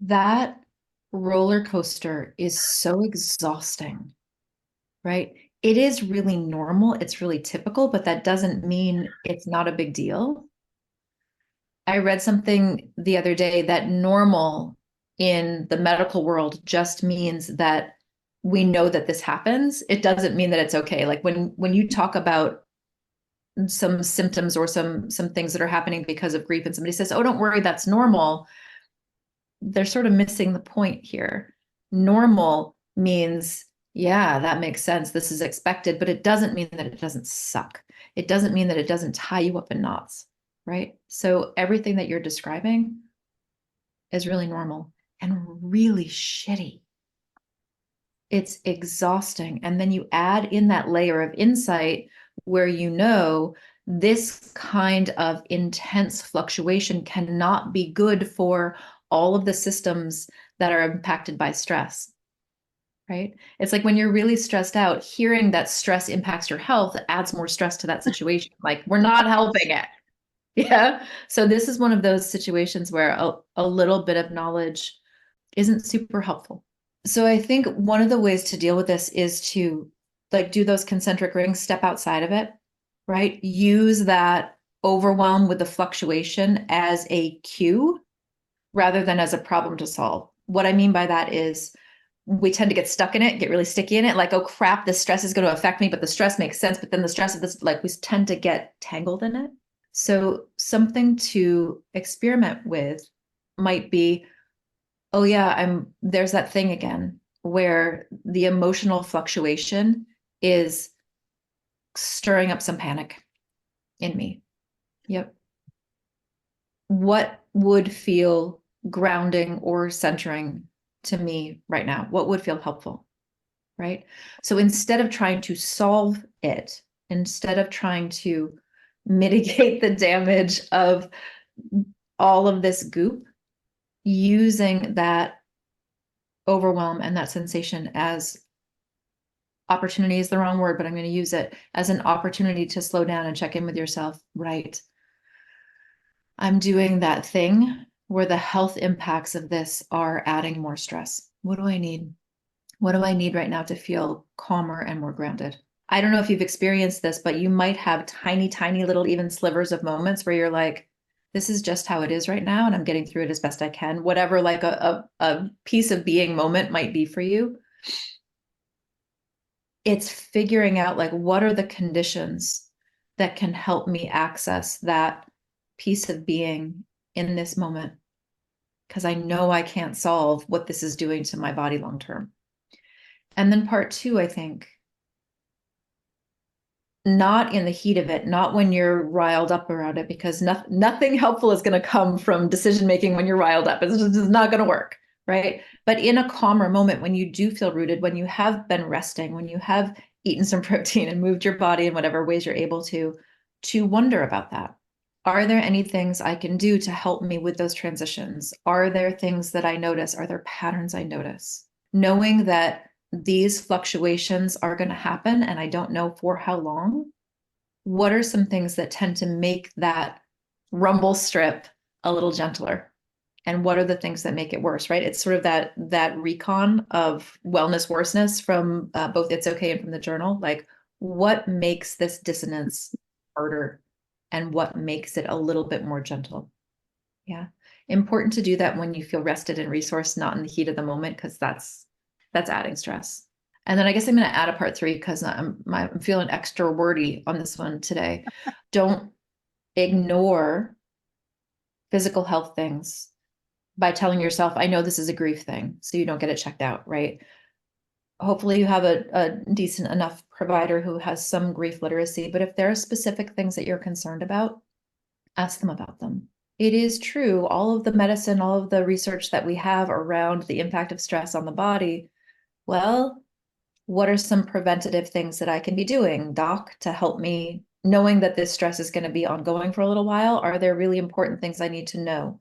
That roller coaster is so exhausting, right? It is really normal. It's really typical, but that doesn't mean it's not a big deal. I read something the other day that normal in the medical world just means that we know that this happens. It doesn't mean that it's okay. Like when you talk about some symptoms or some things that are happening because of grief and somebody says, "Oh, don't worry, that's normal." They're sort of missing the point here. Normal means, yeah, that makes sense. This is expected, but it doesn't mean that it doesn't suck. It doesn't mean that it doesn't tie you up in knots, right? So everything that you're describing is really normal and really shitty. It's exhausting. And then you add in that layer of insight where you know this kind of intense fluctuation cannot be good for all of the systems that are impacted by stress, right? It's like when you're really stressed out, hearing that stress impacts your health adds more stress to that situation. Like we're not helping it. Yeah. So this is one of those situations where a little bit of knowledge isn't super helpful. So I think one of the ways to deal with this is to like do those concentric rings, step outside of it, right? Use that overwhelm with the fluctuation as a cue rather than as a problem to solve. What I mean by that is we tend to get stuck in it, get really sticky in it, like, oh crap, this stress is going to affect me, but the stress makes sense. But then the stress of this, like we tend to get tangled in it. So something to experiment with might be, oh yeah, there's that thing again where the emotional fluctuation is stirring up some panic in me. Yep. What would feel grounding or centering to me right now? What would feel helpful? Right? So instead of trying to solve it, instead of trying to mitigate the damage of all of this goop, using that overwhelm and that sensation as opportunity is the wrong word, but I'm going to use it as an opportunity to slow down and check in with yourself. Right. I'm doing that thing where the health impacts of this are adding more stress. What do I need? What do I need right now to feel calmer and more grounded? I don't know if you've experienced this, but you might have tiny, tiny little even slivers of moments where you're like, this is just how it is right now, and I'm getting through it as best I can. Whatever like a piece of being moment might be for you. It's figuring out like what are the conditions that can help me access that piece of being in this moment, because I know I can't solve what this is doing to my body long term. And then part two, I think, not in the heat of it, not when you're riled up around it, because nothing helpful is going to come from decision making when you're riled up. It's just not going to work, right? But in a calmer moment, when you do feel rooted, when you have been resting, when you have eaten some protein and moved your body in whatever ways you're able to wonder about that. Are there any things I can do to help me with those transitions? Are there things that I notice? Are there patterns I notice? Knowing that these fluctuations are going to happen and I don't know for how long, what are some things that tend to make that rumble strip a little gentler? And what are the things that make it worse, right? It's sort of that recon of wellness worseness from both It's Okay and from the journal. Like, what makes this dissonance harder and what makes it a little bit more gentle? Yeah. Important to do that when you feel rested and resourced, not in the heat of the moment, because that's adding stress. And then I guess I'm going to add a part three because I'm feeling extra wordy on this one today. Don't ignore physical health things by telling yourself, I know this is a grief thing, so you don't get it checked out, right? Hopefully you have a decent enough provider who has some grief literacy, but if there are specific things that you're concerned about, ask them about them. It is true, all of the medicine, all of the research that we have around the impact of stress on the body, well, what are some preventative things that I can be doing, doc, to help me knowing that this stress is going to be ongoing for a little while? Are there really important things I need to know?